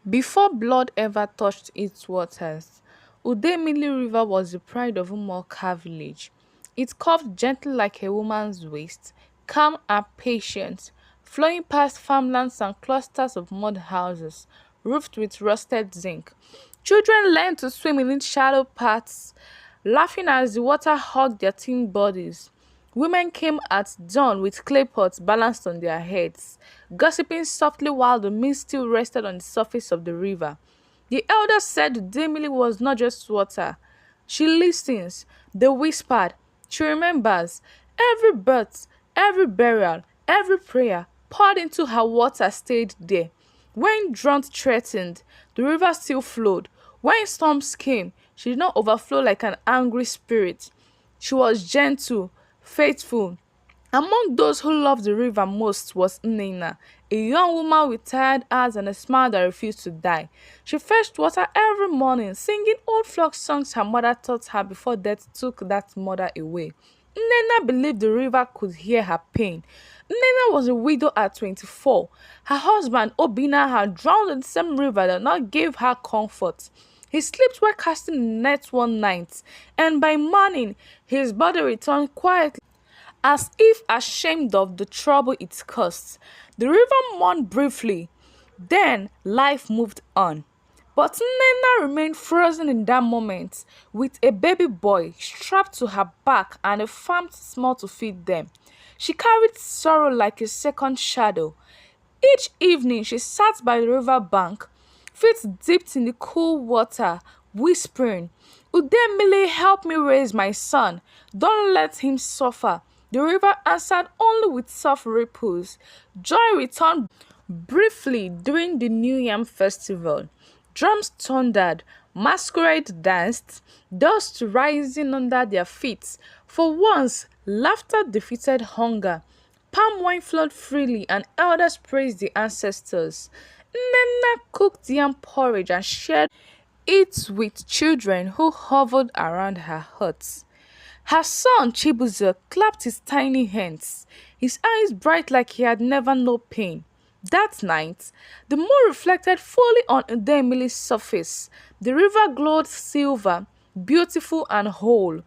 Before blood ever touched its waters, Udemili River was the pride of Umuoka village. It curved gently like a woman's waist, calm and patient, flowing past farmlands and clusters of mud houses roofed with rusted zinc. Children learned to swim in its shallow paths, laughing as the water hugged their thin bodies. Women came at dawn with clay pots balanced on their heads, gossiping softly while the mist still rested on the surface of the river. The elders said Udemili was not just water. She listens, they whispered. She remembers every birth, every burial, every prayer poured into her water stayed there. When drought threatened, the river still flowed. When storms came, she did not overflow like an angry spirit. She was gentle, faithful. Among those who loved the river most was Nnenna, a young woman with tired eyes and a smile that refused to die. She fetched water every morning, singing old folk songs her mother taught her before death took that mother away. Nnenna believed the river could hear her pain. Nnenna was a widow at 24. Her husband, Obina, had drowned in the same river that now gave her comfort. He slept while casting nets one night, and by morning his body returned quietly as if ashamed of the trouble it caused. The river mourned briefly, then life moved on. But Nena remained frozen in that moment, with a baby boy strapped to her back and a farm small to feed them. She carried sorrow like a second shadow. Each evening she sat by the river bank, feet dipped in the cool water, whispering, Udemili, help me raise my son. Don't let him suffer. The river answered only with soft ripples. Joy returned briefly during the New Yam festival. Drums thundered, masquerade danced, dust rising under their feet. For once, laughter defeated hunger. Palm wine flowed freely and elders praised the ancestors. Nena cooked yam porridge and shared it with children who hovered around her hut. Her son Chibuzo clapped his tiny hands, his eyes bright like he had never known pain. That night, the moon reflected fully on Udemili's surface. The river glowed silver, beautiful and whole.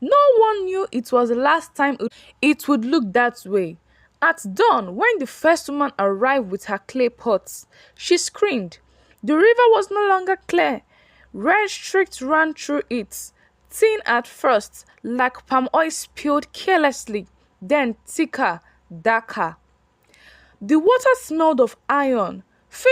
No one knew it was the last time it would look that way. At dawn, when the first woman arrived with her clay pots, she screamed. The river was no longer clear. Red streaks ran through it, thin at first, like palm oil spilled carelessly, then thicker, darker. The water smelled of iron. Fish